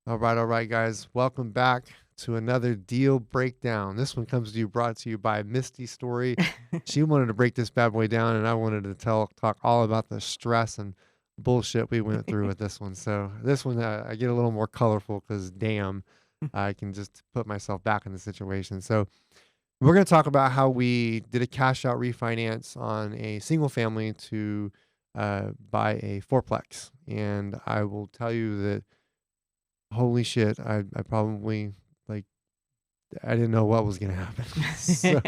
All right, guys. Welcome back to another deal breakdown. This one comes to you brought to you by Misty Story. She wanted to break this bad boy down, and I wanted to talk all about the stress and bullshit we went through with this one. So this one, I get a little more colorful because damn, I can just put myself back in the situation. So we're going to talk about how we did a cash out refinance on a single family to buy a fourplex, and I will tell you that holy shit, I probably like I didn't know what was gonna happen. So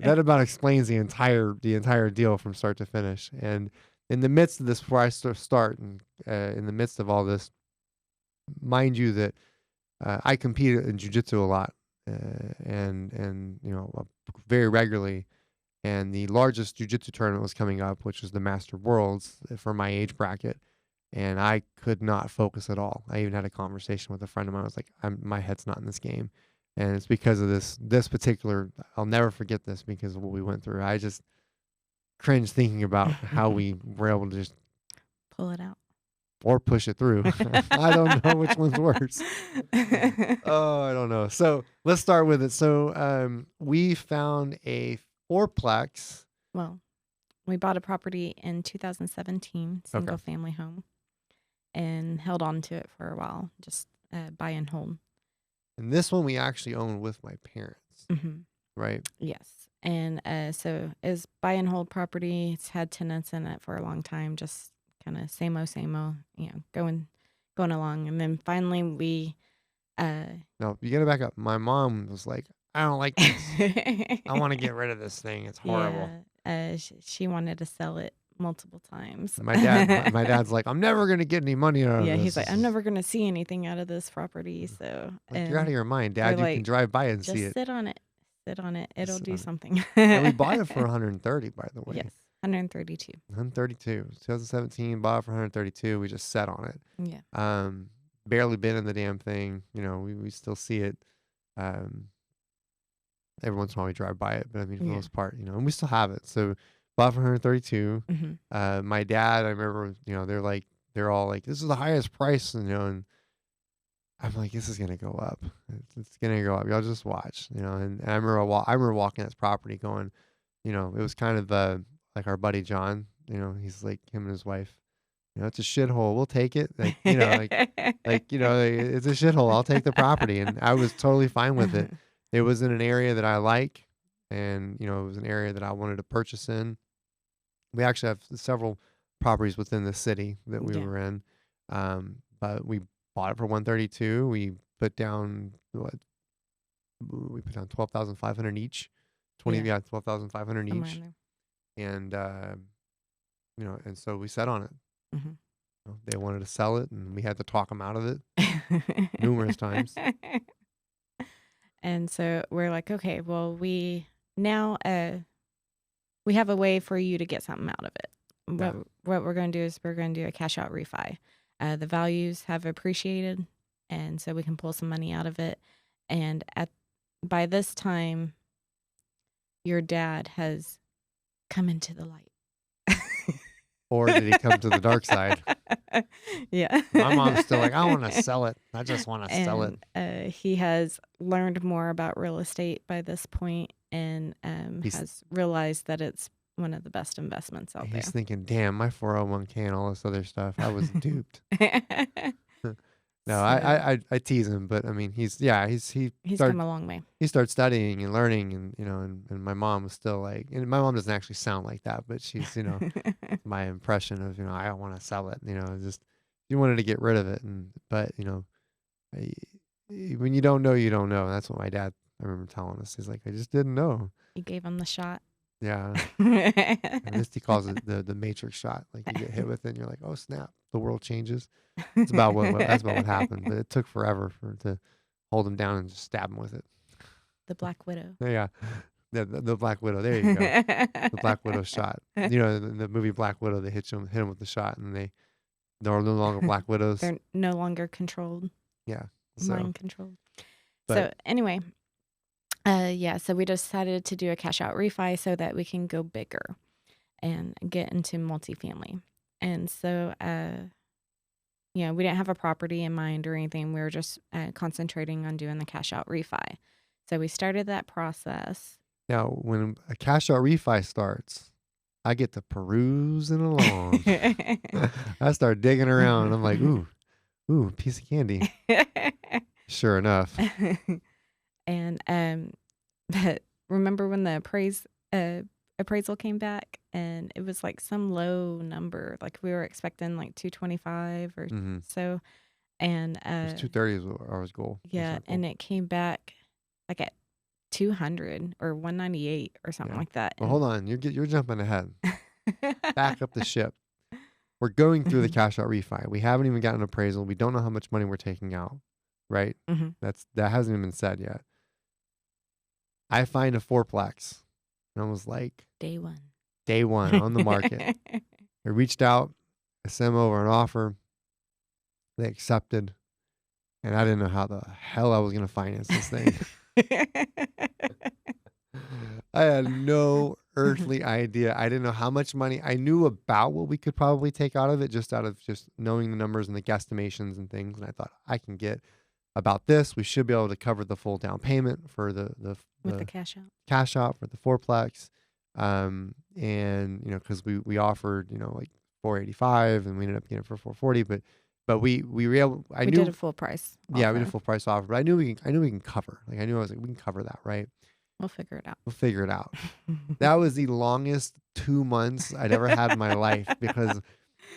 that about explains the entire deal from start to finish. And in the midst of this, before I start, and in the midst of all this, mind you that I competed in jujitsu a lot, and very regularly. And the largest jujitsu tournament was coming up, which was the Master Worlds for my age bracket. And I could not focus at all. I even had a conversation with a friend of mine. I was like, my head's not in this game. And it's because of this particular, I'll never forget this because of what we went through. I just cringe thinking about how we were able to just Pull it out. or push it through. I don't know which one's worse. Oh, I don't know. So let's start with it. So we found a fourplex. Well, we bought a property in 2017, Okay. single family home, and held on to it for a while, just buy and hold. And this one we actually owned with my parents, hmm right? Yes. And so it's buy and hold property. It's had tenants in it for a long time, just kind of same old, going along. And then finally we, uh, No, you gotta back up. My mom was like, I don't like this. I want to get rid of this thing. It's horrible. yeah, she wanted to sell it multiple times. My dad's like, I'm never gonna get any money out of Yeah, this. he's like, This I'm is never gonna see anything out of this property. So, like you're out of and your mind, we're Dad. You can like, drive by and see just it. sit on it. It'll Just sit do on it. something. And we bought it for 130, by the way. Yes, 132. 132. 2017, bought it for 132. We just sat on it. Yeah, Um, barely been in the damn thing. We still see it. Um, every once in a while we drive by it, but I mean for the yeah. most part, and we still have it. So bought for 132. hmm My dad, I remember, they're all like, this is the highest price, and I'm like, this is gonna go up. It's gonna go up. Y'all just watch, And I remember walking this property, going, it was kind of like our buddy John. He's like him and his wife. It's a shithole. We'll take it. It's a shithole. I'll take the property, and I was totally fine with it. It was in an area that I like, and it was an area that I wanted to purchase in. We actually have several properties within the city that we Yeah. were in, but we bought it for 132. We put down what? We put down 12,500 each. Yeah. 12,500 Somewhere each, in and and so we sat on it. there. They wanted to sell it, and we had to talk them out of it numerous times. And so we're like, okay, well, we now we have a way for you to get something out of it. Yeah. What we're going to do is we're going to do a cash out refi. The values have appreciated, and so we can pull some money out of it. And by this time, your dad has come into the light. Or did he come to the dark side? Yeah. My mom's still like, I want to sell it. I just want to sell it. And he has learned more about real estate by this point, and has realized that it's one of the best investments out He's thinking, damn, my 401k and all this other stuff. I was duped. there. No, So I tease him, but I mean, he's come a long way. he started studying and learning, and my mom was still like, and my mom doesn't actually sound like that, but she's, my impression of, I don't want to sell it, just you wanted to get rid of it, but I, when you don't know, you don't know. That's what my dad, I remember telling us. He's like, I just didn't know. You gave him the shot. Yeah. And Misty calls it the Matrix shot. Like you get hit with it, and you're like, oh snap, the world changes. That's about what happened. But it took forever to hold him down and just stab him with it. The Black Widow. Yeah, the Black Widow. There you go. The Black Widow shot. The movie Black Widow. They hit him with the shot, and they're no longer Black Widows. They're no longer controlled. Yeah. Mind controlled. But, so anyway, so we decided to do a cash out refi so that we can go bigger and get into multifamily. And so we didn't have a property in mind or anything. We were just concentrating on doing the cash out refi. So we started that process. Now, when a cash out refi starts, I get to perusing along. I start digging around and I'm like, ooh, piece of candy. Sure enough. And but remember when the appraisal came back and it was like some low number, like we were expecting like 225 or Mm-hmm. so, and It was 230 is our goal. yeah, and it came back like at 200 or 198 or something like that. Well, hold on, you're jumping ahead. Back up the ship. We're going through the cash out refi. We haven't even gotten an appraisal. We don't know how much money we're taking out, right? Mm-hmm. That hasn't even been said yet. I find a fourplex, and I was like, Day one on the market. I reached out, I sent them over an offer. They accepted, and I didn't know how the hell I was going to finance this thing. I had no earthly idea. I didn't know how much money. I knew about what we could probably take out of it, just out of just knowing the numbers and the guesstimations and things. And I thought I can get about this. We should be able to cover the full down payment for the with the cash out for the fourplex. And because we offered like 485 and we ended up getting it for 440, but we were able. We did a full price offer. Yeah, we did a full price offer, but I knew we can cover. Like I knew I was like, we can cover that, right? We'll figure it out. That was the longest 2 months I'd ever had in my life, because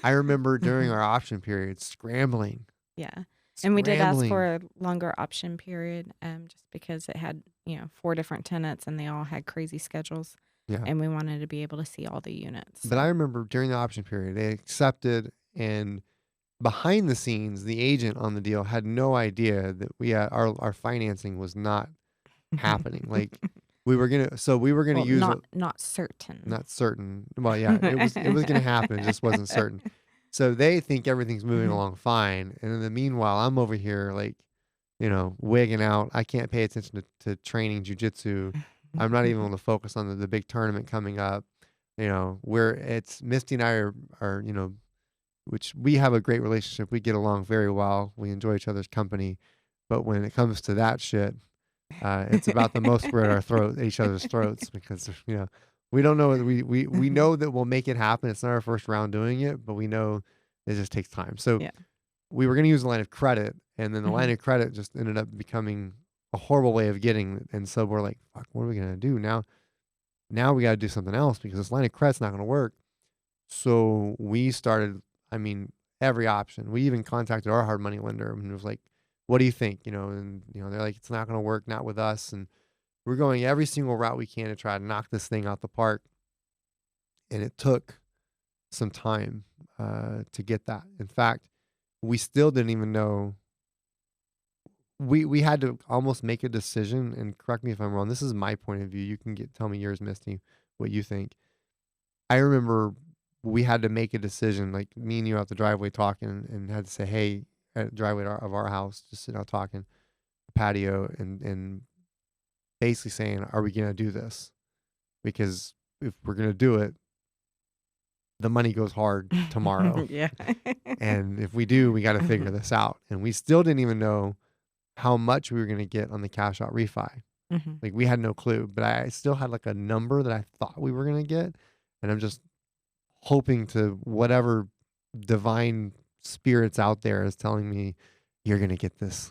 I remember during our option period scrambling. Yeah. And we did ask for a longer option period, just because it had, 4 different tenants and they all had crazy schedules. Yeah. And we wanted to be able to see all the units. But I remember during the option period, they accepted, and behind the scenes, the agent on the deal had no idea that our financing was not happening. Like we were gonna use not certain. Not certain. Well, yeah, it was gonna happen. It just wasn't certain. So they think everything's moving along fine, and in the meanwhile, I'm over here like, wigging out. I can't pay attention to training jujitsu. I'm not even able to focus on the big tournament coming up. It's Misty and I are which we have a great relationship. We get along very well. We enjoy each other's company, but when it comes to that shit, it's about the most we're at each other's throats, because we don't know. We know that we'll make it happen. It's not our first round doing it, but we know it just takes time. So we were going to use a line of credit, and then the line of credit just ended up becoming a horrible way of getting. And so we're like, fuck, what are we going to do now? Now we got to do something else, because this line of credit's not going to work. So we started, every option. We even contacted our hard money lender and was like, what do you think? And they're like, it's not going to work, not with us. And we're going every single route we can to try to knock this thing out the park. And it took some time to get that. In fact, we still didn't even know. We had to almost make a decision, and correct me if I'm wrong. This is my point of view. You can tell me yours, Misty, what you think. I remember we had to make a decision, like me and you out the driveway talking, and had to say, hey, at the driveway of our house, just sitting out talking, patio, and basically saying, are we going to do this? Because if we're going to do it, the money goes hard tomorrow. Yeah. And if we do, we got to figure this out. And we still didn't even know how much we were going to get on the cash out refi. Like we had no clue, but I still had like a number that I thought we were going to get. And I'm just hoping to whatever divine spirits out there is telling me you're going to get this.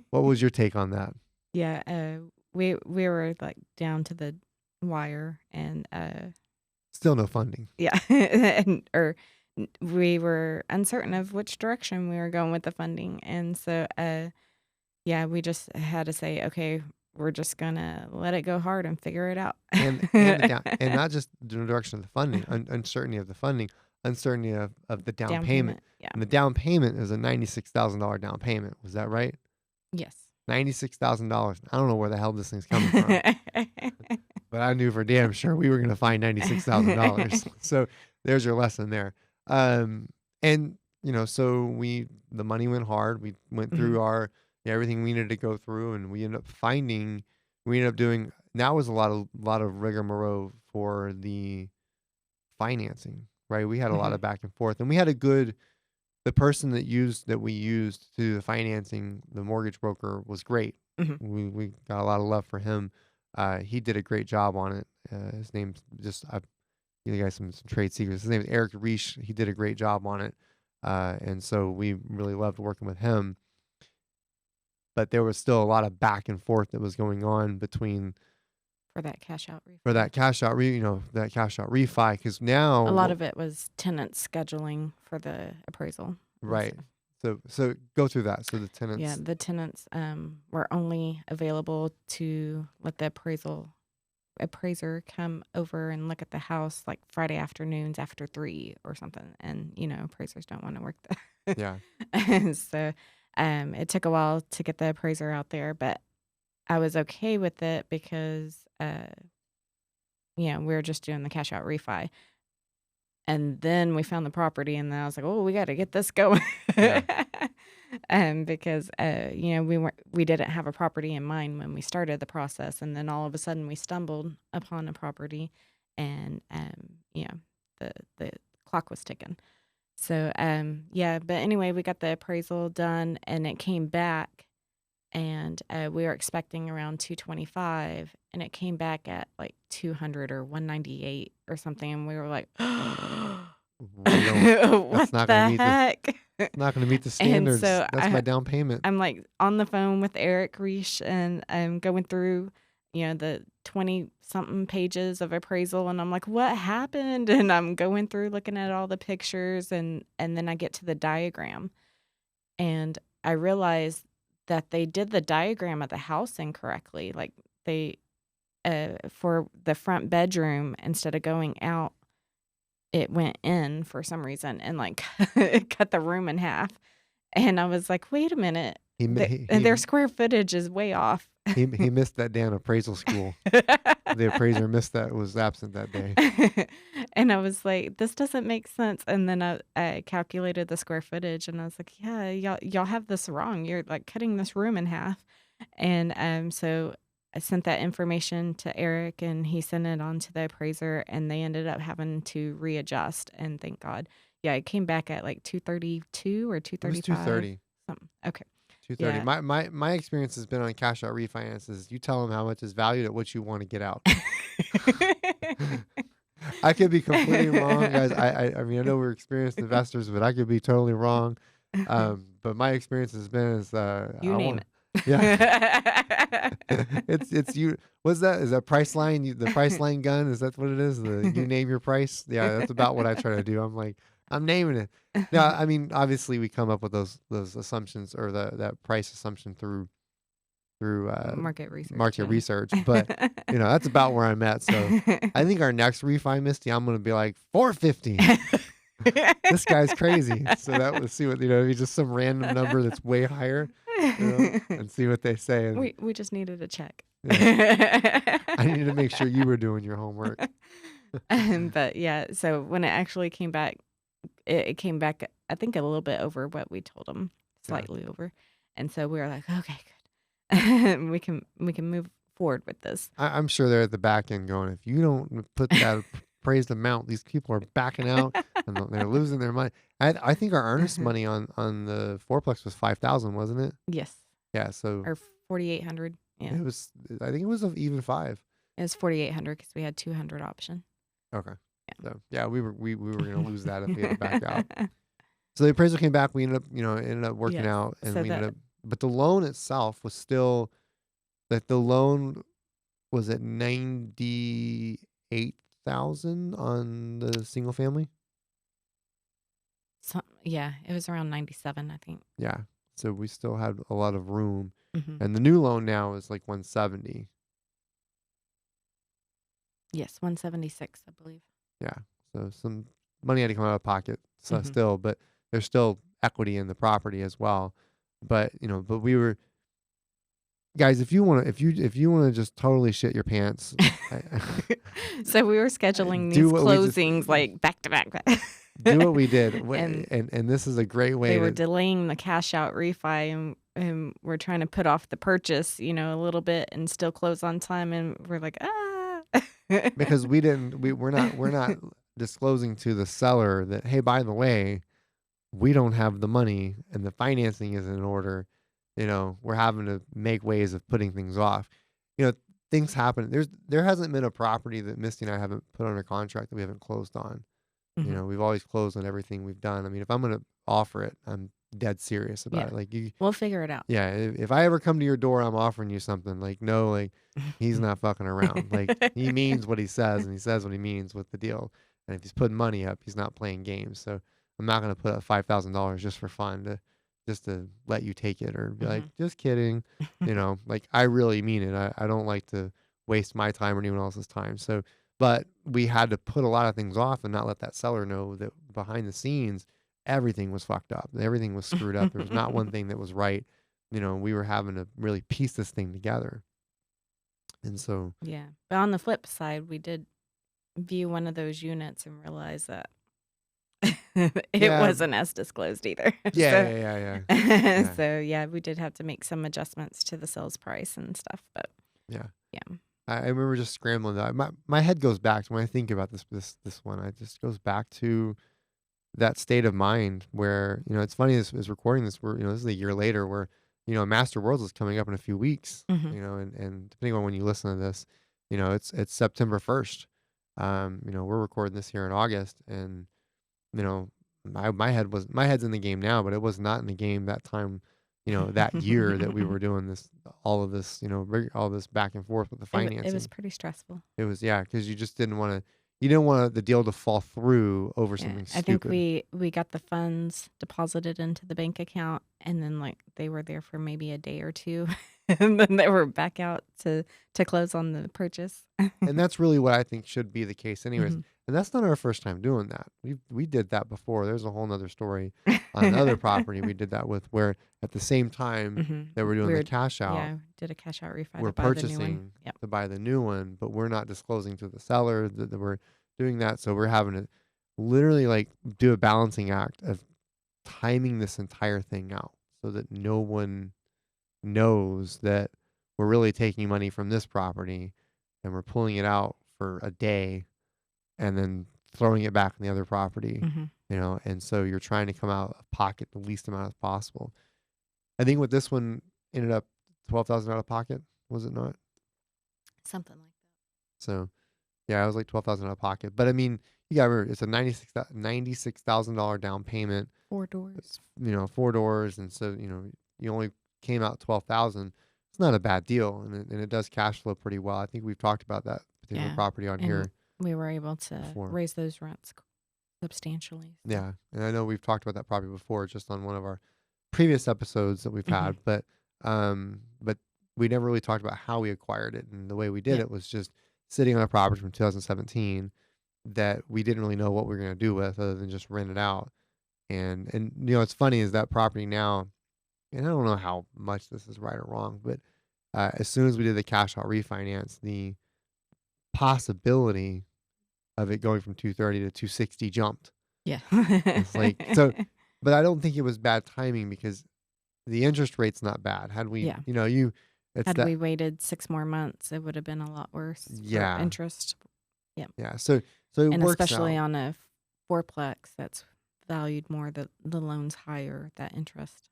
What was your take on that? Yeah. We were like down to the wire, and still no funding. Yeah. Or we were uncertain of which direction we were going with the funding. And so, we just had to say, okay, we're just going to let it go hard and figure it out. and not just the direction of the funding, uncertainty of the funding, uncertainty of the down payment. Yeah. And the down payment is a $96,000 down payment. Was that right? Yes. $96,000. I don't know where the hell this thing's coming from. But I knew for damn sure we were going to find $96,000. So there's your lesson there. So the money went hard. We went through everything we needed to go through, and we ended up doing, that was a lot of rigmarole for the financing, right? We had a lot of back and forth, and we had a good the person that we used to do the financing, the mortgage broker, was great. Mhm. We got a lot of love for him. He did a great job on it. His name's just I give you guys some trade secrets. His name is Eric Reish. He did a great job on it, and so we really loved working with him. But there was still a lot of back and forth that was going on between For that cash out for refi. that cash out that cash out refi, because A lot now of it was tenants scheduling for the appraisal and right. stuff. So go through that. So the Yeah, tenants the tenants were only available to let the appraiser come over and look at the house like Friday afternoons after 3 or something. And appraisers don't want to work there. yeah. And so it took a while to get the appraiser out there, but I was okay with it because we were just doing the cash out refi. And then we found the property, and then I was like, "Oh, we got to get this going." Yeah. Because we didn't have a property in mind when we started the process, and then all of a sudden we stumbled upon a property, and the clock was ticking. So but anyway, we got the appraisal done, and it came back, and we were expecting around 225, and it came back at like 200 or 198 or something, and we were like, We don't what that's not gonna the meet heck? not gonna meet the And standards. so That's my down payment. I'm like on the phone with Eric Reish, and I'm going through, the 20 something pages of appraisal, and I'm like, what happened? And I'm going through looking at all the pictures, and then I get to the diagram, and I realized that they did the diagram of the house incorrectly. Like they for the front bedroom, instead of going out, it went in for some reason, and like it cut the room in half. And I was like, wait a minute. He mi- And their square footage is way off. he missed that damn appraisal school. The appraiser missed that was absent that day. And I was like, this doesn't make sense. And then I calculated the square footage, and I was like, yeah, y'all have this wrong. You're like cutting this room in half. And so I sent that information to Eric, and he sent it on to the appraiser, and they ended up having to readjust. And thank God. Yeah, it came back at like 232 or It was 235. 230. Something. Okay. 230. Yeah. My experience has been on cash out refinances. You tell them how much is valued at what you want to get out. I could be completely wrong, guys. I mean, I know we're experienced investors, but I could be totally wrong. But my experience has been is You I name want, it. yeah. it's you. What's that? Is that price line? The price line gun? Is that what it is? The you name your price? Yeah, that's about what I try to do. I'm like, I'm naming it. Yeah, I mean, obviously we come up with those assumptions or that price assumption through Market research. market Yeah. research, but that's about where I'm at. So I think our next refi, Misty, I'm gonna be like 450. This guy's crazy. So that was see what just some random number that's way higher, and see what they say. And We just needed a check. I need to make sure you were doing your homework. But yeah, so when it actually came back, it came back, I think, a little bit over what we told them, slightly over. And so we were like, okay, good. we can move forward with this. I'm sure they're at the back end going, if you don't put that appraised amount, these people are backing out and they're losing their money. I think our earnest money on the fourplex was 5,000, wasn't it? Yes. Yeah. So Or 4,800. Yeah. it was. I think it was even 5. It was 4,800 because we had 200 option. Okay. Yeah. So yeah, we were gonna lose that if we had to back out. So the appraisal came back. We ended up working Yes. out, and So we that- ended up. But the loan itself was still, that the loan was at 98,000 on the single family. Yeah, it was around 97, I think. Yeah. So we still had a lot of room, Mhm. and the new loan now is like 170. Yes, 176, I believe. Yeah. So some money had to come out of pocket. So Mhm. still, but there's still equity in the property as well. But but we were, guys, if you want to just totally shit your pants, So we were scheduling Do these what we just- closings like back to back. do what we did. And And this is a great way they were to delaying the cash out refi, and we're trying to put off the purchase, a little bit and still close on time. And we're like, because we're not disclosing to the seller that, hey, by the way, we don't have the money and the financing isn't in order, we're having to make ways of putting things off. You know, things happen. There hasn't been a property that Misty and I haven't put under contract that we haven't closed on. Mhm. We've always closed on everything we've done. I mean, if I'm gonna offer it, I'm dead serious about Yeah. it. Like We'll figure it out. yeah, if I ever come to your door, I'm offering you something. Like, no, like he's not fucking around. Like he means what he says, and he says what he means with the deal. And if he's putting money up, he's not playing games. So I'm not gonna put up $5,000 just for fun just to let you take it or be like, Mhm. just kidding. Like I really mean it. I don't like to waste my time or anyone else's time. So, but we had to put a lot of things off and not let that seller know that behind the scenes everything was fucked up. Everything was screwed up. There was not one thing that was right. We were having to really piece this thing together. And so, Yeah. But on the flip side, we did view one of those units and realize that it yeah, wasn't as disclosed either. yeah, So yeah, yeah, yeah, yeah, so yeah, we did have to make some adjustments to the sales price and stuff, but yeah. yeah. I remember just scrambling. My head goes back to when I think about this one. I just goes back to that state of mind where it's funny is recording this. We're this is a year later where Master Worlds is coming up in a few weeks. Mhm. And depending on when you listen to this, it's September 1st. We're recording this here in August, and you know, my head's in the game now, but it was not in the game that time, that year that we were doing this, all of this, all this back and forth with the It was financing. pretty stressful. It was, yeah, because you didn't want the deal to fall through over Yeah, something I think stupid. we got the funds deposited into the bank account, and then, like, they were there for maybe a day or 2, and then they were back out to close on the purchase. And that's really what I think should be the case anyways. Mhm. And that's not our first time doing that. We did that before. There's a whole nother story on another property we did that with where at the same time Mhm. that we're doing We the were cash out, yeah, did a cash out refi we're to buy the new one. purchasing Yep. to buy the new one, but we're not disclosing to the seller that we're doing that. So we're having to literally like do a balancing act of timing this entire thing out so that no one knows that we're really taking money from this property and we're pulling it out for a day and then throwing it back in the other property, Mhm. and so you're trying to come out of pocket the least amount as possible. I think with this one ended up 12,000 out of pocket, was it not? Something like that. So yeah, it was like 12,000 out of pocket. But I mean, you got to remember it's a $96,000 down payment. 4 doors. 4 doors, and so you only came out 12,000. It's not a bad deal, and it does cash flow pretty well. I think we've talked about that particular Yeah, property on and here we were able to before. raise those rents substantially, so Yeah, and I know we've talked about that property before, just on one of our previous episodes that we've Mhm. had, but we never really talked about how we acquired it, and the way we did Yeah. it was just sitting on a property from 2017 that we didn't really know what we were gonna do with other than just rent it out. And it's funny is that property now, and I don't know how much this is right or wrong, but as soon as we did the cash out refinance, the possibility of it going from 230 to 260 jumped. Yeah. It's like so, but I don't think it was bad timing because the interest rate's not bad. Had we, Yeah. it's Had that, we waited 6 more months, it would have been a lot worse for yeah, interest. Yep. yeah. So it And works especially out. on a fourplex that's valued more, the loan's higher, that interest.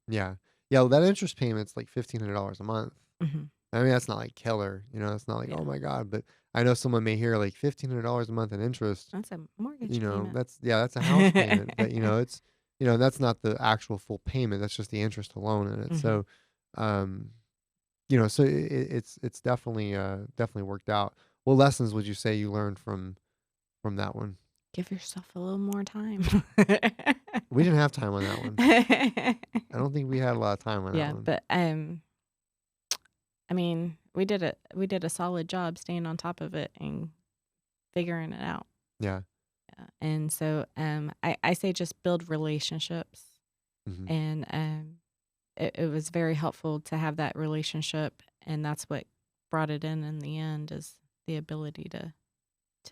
Yeah, yeah. Well, that interest payment's like $1,500 a month. Mhm. I mean, that's not like killer, it's not like, Yeah. oh my God, but I know someone may hear like $1,500 a month in interest. That's a mortgage payment. That's a house payment, but it's, that's not the actual full payment. That's just the interest alone in it. Mhm. So, um, so it's definitely worked out. What lessons would you say you learned from that one? Give yourself a little more time. We didn't have time on that one. I don't think we had a lot of time on that Yeah, one. but, I mean, we did a solid job staying on top of it and figuring it out. Yeah. Yeah, and so, I say just build relationships, Hmm. and, it was very helpful to have that relationship, and that's what brought it in the end is the ability to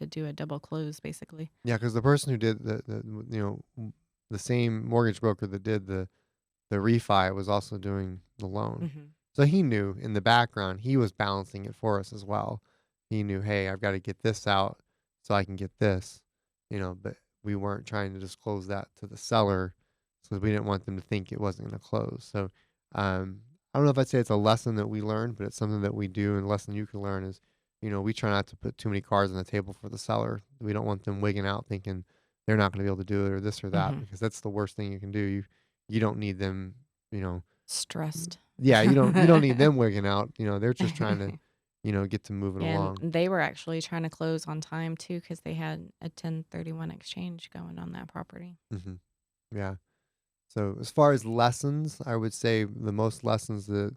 do a double close, basically. Yeah, because the person who did the same mortgage broker that did the refi was also doing the loan. Mhm. So he knew in the background, he was balancing it for us as well. He knew, hey, I've got to get this out so I can get this, but we weren't trying to disclose that to the seller, So we didn't want them to think it wasn't going to close. So I don't know if I'd say it's a lesson that we learned, but it's something that we do. And a lesson you can learn is, we try not to put too many cards on the table for the seller. We don't want them wigging out thinking they're not going to be able to do it or this or that, Hmm. because that's the worst thing you can do. You don't need them, you know, Stressed. yeah, you don't need them wigging out. They're just trying to, get to moving And along. they were actually trying to close on time too because they had a 1031 exchange going on that property. Hmm. Yeah. So as far as lessons, I would say the most lessons that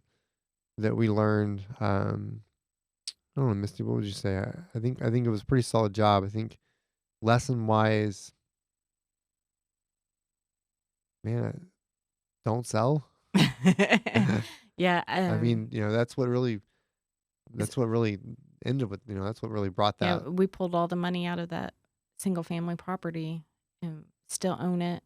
we learned. I don't know, Misty. What would you say? I think it was a pretty solid job. I think lesson wise, man, don't sell. Yeah. I mean, that's what really ended with, that's what really brought Yeah, that. we pulled all the money out of that single family property and still own it.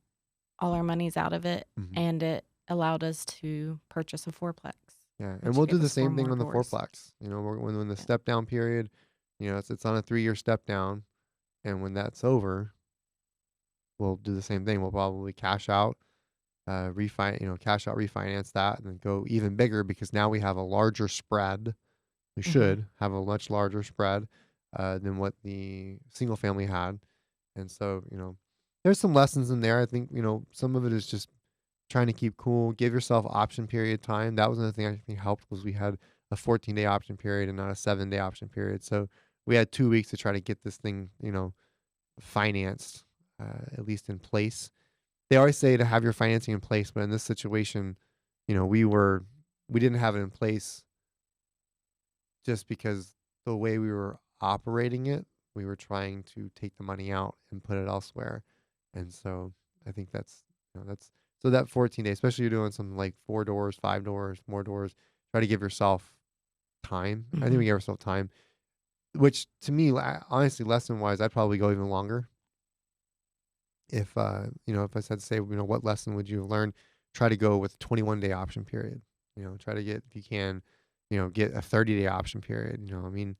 All our money's out of it, Hmm. and it allowed us to purchase a fourplex, Yeah, and which we'll do gave the us four same thing more on the doors. fourplex. When the Yeah. step down period, it's on a 3-year step down, and when that's over, we'll do the same thing. We'll probably cash out, refinance that, and then go even bigger because now we have a larger spread. We Hmm. should have a much larger spread than what the single family had. And so, there's some lessons in there. I think, some of it is just trying to keep cool, give yourself option period time. That was another thing I think helped was we had a 14-day option period and not a 7-day option period. So we had 2 weeks to try to get this thing, financed, at least in place. They always say to have your financing in place, but in this situation, we didn't have it in place just because the way we were operating it, we were trying to take the money out and put it elsewhere. And so I think that's so that 14 days, especially you're doing something like 4 doors, 5 doors, more doors, try to give yourself time. I think Hmm. we gave ourselves time, which to me, honestly, lesson wise, I'd probably go even longer. If I said to say, what lesson would you have learned? Try to go with 21-day option period. Try to get, if you can, get a 30-day option period. I mean,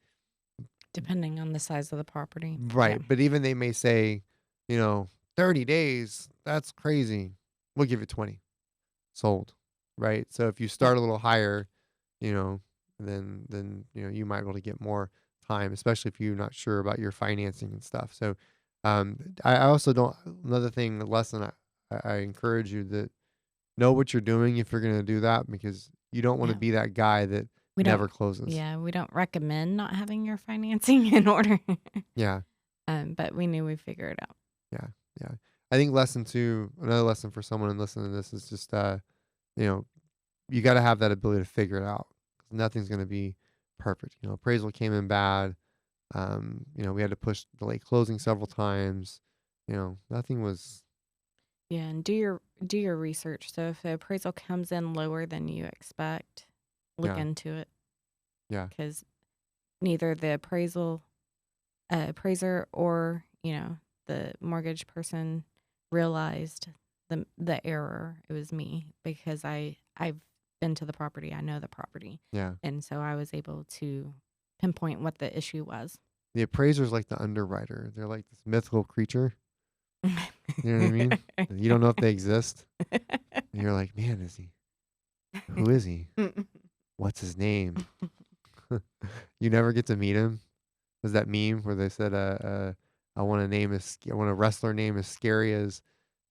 Depending on the size of the property. Yeah. right. But even they may say, you know, 30 days, that's crazy. We'll give you 20. Sold. Right. So if you Yep. start a little higher, then you might be able to get more time, especially if you're not sure about your financing and stuff. So I also don't another thing, a lesson I encourage you that know what you're doing if you're gonna do that because you don't want to Yeah. be that guy that We don't. never closes. Yeah, we don't recommend not having your financing in order. Yeah. But we knew we'd figure it out. Yeah, yeah. I think lesson two, another lesson for someone and listening to this is just, you know, you got to have that ability to figure it out. 'Cause nothing's going to be perfect. Appraisal came in bad. We had to delay closing several times. Nothing was, Yeah, and do your research. So if the appraisal comes in lower than you expect, look yeah, into it yeah, because neither the appraiser or the mortgage person realized the error. It was me because I've been to the property. I know the property, yeah. and so I was able to pinpoint what the issue was. The appraiser's like the underwriter. They're like this mythical creature. You know what I mean? You don't know if they exist. And you're like, man, who is he? What's his name? You never get to meet him. Was that meme where they said, I want a wrestler name as scary as,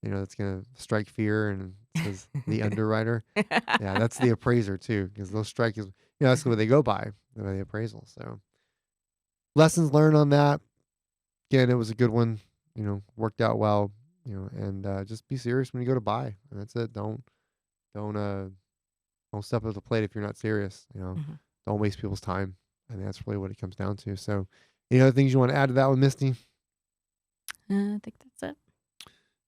that's gonna strike fear, and it says the underwriter. Yeah, that's the appraiser too, because those strike is, that's what they go by the appraisal. So lessons learned on that. Again, it was a good one. Worked out well. And just be serious when you go to buy, and that's it. Don't uh don't step up to the plate if you're not serious. Mhm. Don't waste people's time. I think that's really what it comes down to. So, any other things you want to add to that one, Misty? I think that's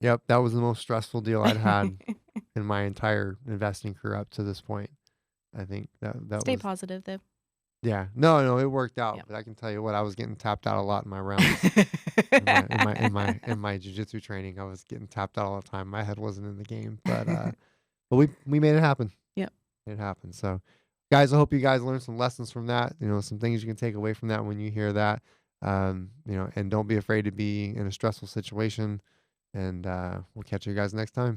Yep, that was the most stressful deal I'd had it. in my entire investing career up to this point. I think that Stay was, positive though. yeah. No, it worked out. Yep. But I can tell you what, I was getting tapped out a lot in my rounds. In my jujitsu training, I was getting tapped out all the time. My head wasn't in the game, but we made it happen. Yep. It happened. So, guys, I hope you guys learned some lessons from that. Some things you can take away from that when you hear that. And don't be afraid to be in a stressful situation. And we'll catch you guys next time.